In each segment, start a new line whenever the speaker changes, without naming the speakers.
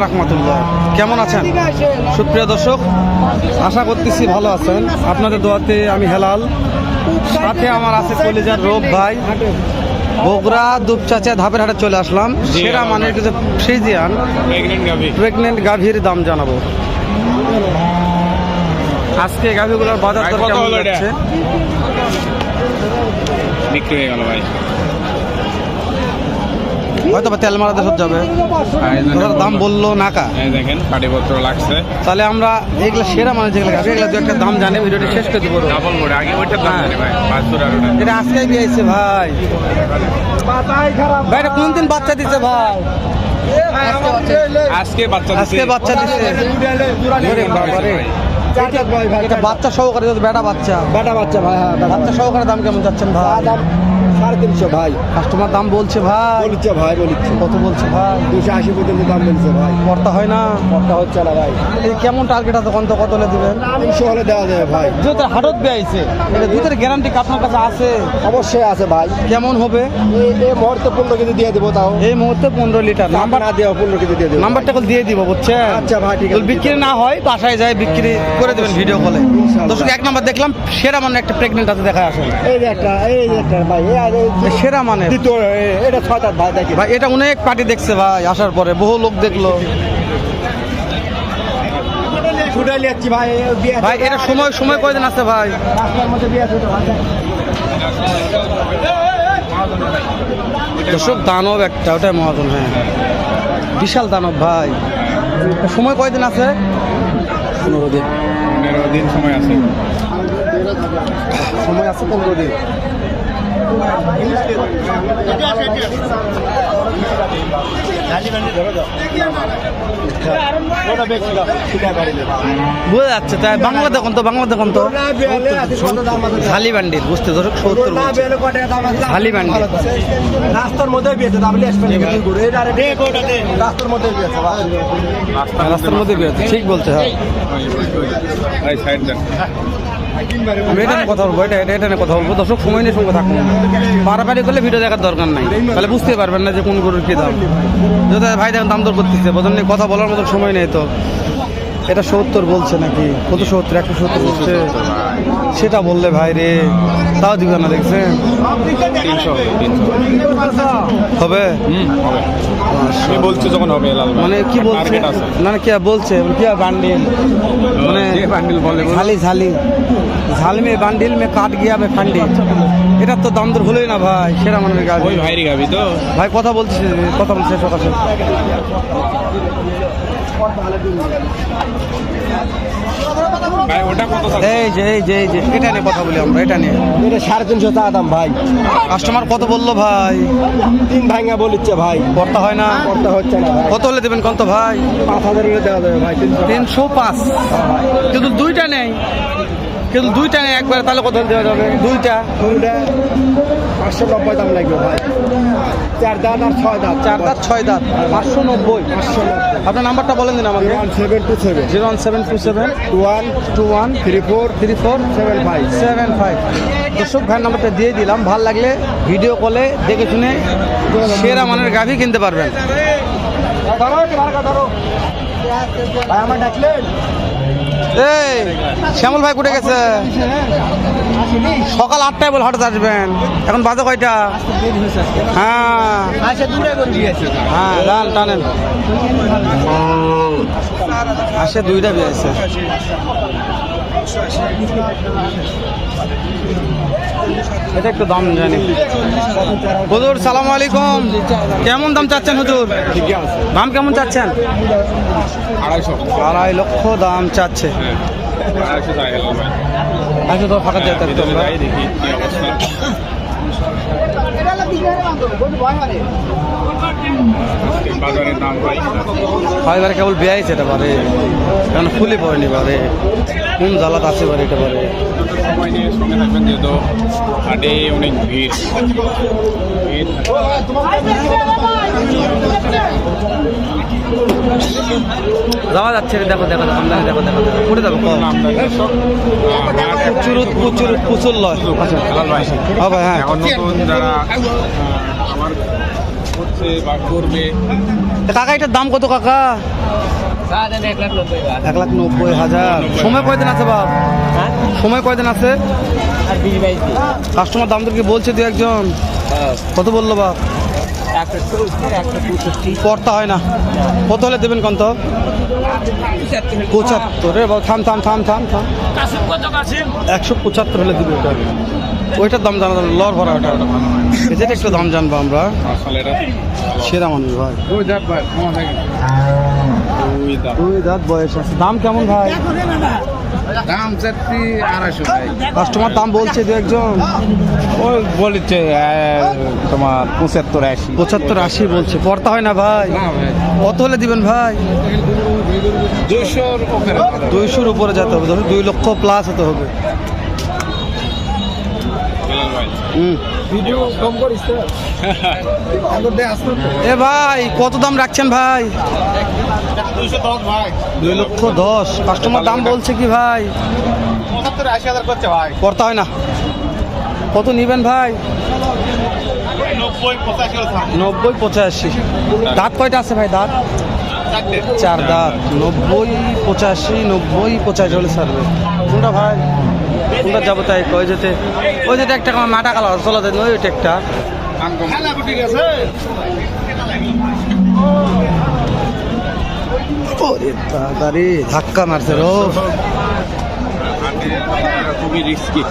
রাহমাতুল্লাহ। কেমন আছেন সুপ্রিয় দর্শক? আশা করতেছি ভালো আছেন। আপনাদের দোয়াতে আমি হেলাল, সাথে আমার আছে কলিজার রূপ ভাই। বগুড়া দুপচাচা ধাপের হাটে চলে আসলাম। সেরা মানের কিছু ফ্রিজিয়ান প্রেগনেন্ট গাভীর দাম জানাবো। আজকে গাভীগুলোর বাজার দর কেমন যাচ্ছে?
বিক্রি হয়ে গেল ভাই,
হয়তো বা তেল মারা দেশত যাবে, দাম বললো নাকা।
দেখেন পাটিপত্র লাগছে।
তাহলে আমরা এগুলো সেরা মানে যেগুলো গাভী এগুলো দু একটা দাম জানি, ভিডিওটি শেষ করে দেবো।
ডাবল করে আগে ওইটা দাম জানি ভাই, 500 আর ওটা।
এটা আজকেই দিয়েছে ভাই। ভাই এটা কোন দিন বাচ্চা দিচ্ছে ভাই?
আজকে বাচ্চা দিছে।
আজকে বাচ্চা দিচ্ছে। এটা বাচ্চা সহকারে, বেটা বাচ্চা
ভাই। হ্যাঁ,
বাচ্চা সহকারে দাম কেমন যাচ্ছেন ভাই?
দাম 350 ভাই।
কাস্টমার দাম বলছে ভাই।
বলছে ভাই,
কত বলছে ভাই?
280 পর্যন্ত দাম বলছে ভাই।
কর্তা হয় না,
কথা হচ্ছে না ভাই।
এই কেমন টার্গেট আছে? কত হলে দিবেন?
300 হলে দেওয়া যাবে ভাই।
যেহেতু হাটত বেয়াইছে, এটা দুধের গ্যারান্টি আপনার কাছে আছে?
অবশ্যই আছে ভাই।
কেমন হবে?
এই মুহূর্তে 15 কেজি দিয়ে দেবো। তাও
এই মুহূর্তে 15 লিটার।
নাম্বার না দেওয়া 15 কেজি দিয়ে দেবো।
নাম্বারটা দিয়ে দিব, বুঝছেন?
আচ্ছা ভাই, ঠিক আছে।
বিক্রি না হয় বাসায় যায় বিক্রি করে দেবেন ভিডিও কলে। দর্শক, এক নাম্বার দেখলাম সেরা মানে একটা প্রেগনেন্ট আছে, দেখা আসে।
এই যে একটা ভাই,
সেরা মানে
দ্বিতীয় এটা 6 দাঁত ভাই। দেখি
ভাই, এটা অনেক পার্টি দেখছে ভাই, আসার পরে বহু লোক দেখলো
ছুটে যাচ্ছি ভাই।
ভাই। এটা সময় কয়দিন আছে ভাই?
রাস্তার মধ্যে বিয়ে আছে ভাই।
দর্শক, দানব একটা, ওটাই মহাজন। হ্যাঁ, বিশাল দানব ভাই। সময় কয়দিন আছে?
15 দিন।
15 দিন সময় আছে।
সময় আছে 15 দিন।
বোঝা যাচ্ছে তাই। বাংলা দেখুন তো খালি বান্ডিল, বুঝতে দর্শক 70 খালি বান্ডিল।
রাস্তার মধ্যে বিয়েছে, রাস্তার মধ্যে বিয়েছে ভাই।
রাস্তার মধ্যে বেরোচ্ছে, ঠিক বলছে। হ্যাঁ,
ভাই সাইড দেন।
আমি এটা নিয়ে কথা বলবো, এটা নিয়ে কথা বলবো। দর্শক, সময় নিয়ে সঙ্গে থাকুন। পারাপারি করলে ভিডিও দেখার দরকার নাই, তাহলে বুঝতে পারবেন না যে কোন গরুর কি দাম। যদি ভাই দেখেন দাম দর করতেছে, বোঝেন নিয়ে কথা বলার মতো সময় নেই তো। এটা 70 বলছে নাকি? কত 70? 170 বলছে। সেটা বললে ভাই রে, তাও দিবে না, দেখছেন?
300
হবে।
আমি বলছি যখন হবে লাল ভাই।
মানে কি বলছে?
টার্গেট আছে।
না কি বলছে? কি বান্ডিল মানে
যে বান্ডিল বলে
ঝালি মে বান্ডিল মে কাট গিয়া মে ফান্ডি। এটা তো দাম দর হলোই না ভাই, সেরা মানে গাড়ি।
ওই ভাইরি গাবি তো
ভাই কথা বলছে সকাশে।
ভাই ওটা কত আছে?
এই যে এটা নিয়ে কথা বলি আমরা, এটা নিয়ে।
এটা 350 টাকা দাম ভাই।
কাস্টমার কত বললো ভাই?
3 ভাঙা বলিচ্ছে ভাই।
কর্তা হয় না,
করতে হচ্ছে না ভাই।
কত হলে দেবেন কত ভাই?
5000 করে দেওয়া যাবে ভাই।
305। কিন্তু দুইটা নেই, একবারে, তাহলে কত দেওয়া যাবে? দুইটা
590 দাম লাগবে ভাই। 4 দাঁত আর 6 দাঁত।
4 দাঁত 6 দাঁত 590। আপনার নাম্বারটা বলেন দিন আমাকে।
1727
01727
21 34
75। দর্শক, ভাইয়ের নাম্বারটা দিয়ে দিলাম। ভাল লাগলে ভিডিও কলে দেখে শুনে সেরা মানের গাভী কিনতে পারবেন।
ভাই আমার ডাকলেন?
এই শ্যামল ভাই কোথায় গেছে? সকাল 8টায় বলে হঠাৎ আসবেন, এখন বাজে কয়টা? হ্যাঁ যান টানেন। আসে 2টা বিয়েছে। এটা একটু দাম জানি। হুজুর সালাম আলাইকুম। কেমন দাম চাচ্ছেন হুজুর? দাম কেমন চাচ্ছেন? 2.5 লক্ষ দাম চাচ্ছে।
250 টাকা গেল ভাই।
আচ্ছা, তো ফাঁকা যেতে
ভিতরে যাই দেখি কি অবস্থা। বাজারের দাম ভাই
এবারে কেবল বেয়াইছে এটা পারে, এখন ফুলি পড়েনি পারে, কোন জ্বালাত আছে পারে এটা পারে।
সময় নিয়ে সঙ্গে থাকবেন, যেহেতু হাটে অনেক ভিড়।
যাওয়া যাচ্ছে, দেখো আমদানি, দেখো পড়ে যাবো। প্রচুর লয়।
ভাই
হ্যাঁ,
এখন নতুন যারা আমার আছে বা করবে।
কাকা এটার দাম কত কাকা? 1,90,000। সময় কয়দিন আছে বাপ? সময় কয়দিন আছে? কাস্টমার দাম তোর কি বলছে দু একজন? কত বললো বাপ? পড়তা হয় না। কত হলে দেবেন কত? 75। রে বাবা থাম থাম থাম থাম থাম 175 হলে দিবে ওটা। ওইটার দাম জানা যাবে লর ভরা ওটা। যেটা একটু দাম জানবো আমরা।
আসলে এটা
সেরা মানুষ ভাই।
ওই দেখ ভাই কমা থাকে ওই দাম
2 দাঁত বয়স আছে। দাম কেমন ভাই?
দাম চাচ্ছি 250 ভাই।
কাস্টমার দাম বলছে দু একজন।
ওই বলেছে তোমার 75-80
75-80 বলছে। পড়তা হয় না ভাই?
না ভাই
কত হলে দিবেন ভাই?
200-র উপরে
200-র উপরে যেতে হবে, ধরুন 2 লক্ষ প্লাস হতে হবে। হুম।
ভিডিও কম করিস তো
এ ভাই কত দাম রাখছেন ভাই?
210 ভাই
2,10,000। কাস্টমার দাম বলছে কি ভাই?
75-80 করছে ভাই।
পড়তা হয় না। কত নিবেন ভাই? 90-85। দাঁত কয়টা আছে ভাই? দাঁত 4 দাঁত। 90-85, 90-85 হলে ছাড়বে। কোনটা ভাই? কোনটা যাবো তাই? ওই যেটা একটা মাটা কালার চলা যায় ওই একটা।
ঠিক আছে
ওরে তাড়াতাড়ি ধাক্কা মারছে রো।
খুবই রিস্কি।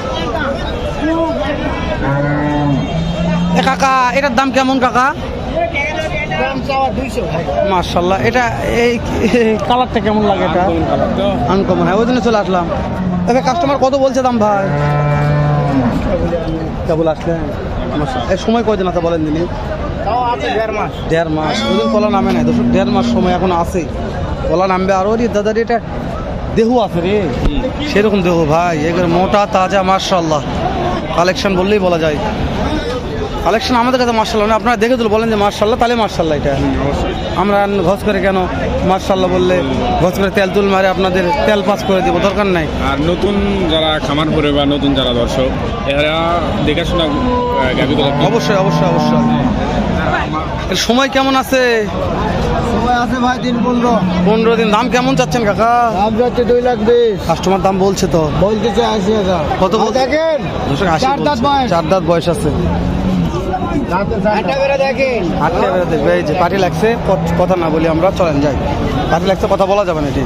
এ কাকা এটার দাম কেমন কাকা?
দাম চাওয়া 200 ভাই।
মার্শাল্লাহ। এটা এই কালারটা কেমন লাগে? এটা আনকমন। হ্যাঁ ওই জন্য চলে আসলাম। তবে কাস্টমার কত বলছে দাম ভাই? কেবল আসলেন। এই সময় কয়দিন আছে বলেন দিনই?
তাও আছে 1.5 মাস।
1.5 মাস। ওদিন কলা নামে নাই দর্শক। 1.5 মাস সময় এখন আছে। কলা নামবে আরও। রে দাদা রে এটা দেহু আছে রে। সেরকম দেহু ভাই। এগুলো মোটা তাজা মার্শাল্লাহ। কালেকশন বললেই বলা যায়। কালেকশন আমাদের কাছে মার্শাল্লাহ না। আপনারা দেখে দিল বলেন যে মার্শাল্লাহ, তাহলে মার্শাল্লাহ। এটা আমরা ঘস করে কেন মার্শাল্লাহ বললে ঘস করে তেল তুল মারে আপনাদের তেল পাস করে দেবো, দরকার নাই।
আর নতুন যারা খামার করে বা নতুন যারা দর্শক এরা দেখাশোনা গাভী তোলা
অবশ্যই অবশ্যই অবশ্যই। এর সময় কেমন আছে?
সময় আছে ভাই 3-15।
15 দিন। দাম কেমন চাচ্ছেন কাকা?
দাম যাচ্ছে 2,20,000।
কাস্টমার দাম বলছে তো।
বলতেছে 80,000।
কত বলছে?
দেখেন
দর্শক 80
4 দাঁত
বলছে।
বয়স।
4 দাঁত বয়স আছে।
আটটা বেড়ে দেখেন।
8টা বেলা দেখবে। এই যে পার্টি লাগছে, কথা না বলি আমরা, চলেন যাই। পার্টি লাগছে, কথা বলা যাবে না এটি।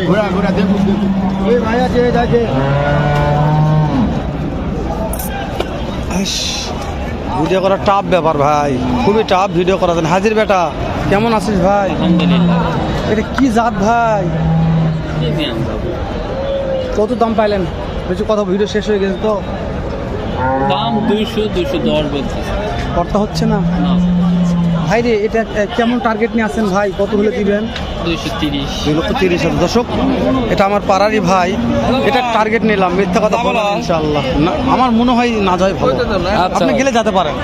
ঘোরা ঘোরা দেখুন দেখুন। এই ভাই আছে দেখে।
ভিডিও করা টাফ ব্যাপার ভাই, খুবই টাফ ভিডিও করা। হাজির বেটা কেমন আছিস ভাই?
আলহামদুলিল্লাহ।
এটা কি জাত ভাই? কত দাম পাইলেন? বেশি কথা, ভিডিও শেষ হয়ে গেছে তো।
দাম 200-210 বলছে।
কর্তা হচ্ছে না
না,
ভাই রে। এটা কেমন টার্গেট নিয়ে আসেন ভাই? কত হলে দিবেন?
230।
2,30,000। দর্শক এটা আমার পাড়ারই ভাই। এটা টার্গেট নিলাম, মিথ্যা কথা বললাম ইনশাআল্লাহ না। আমার মনে হয় না যায় ভালো। আপনি গেলে যেতে পারেন।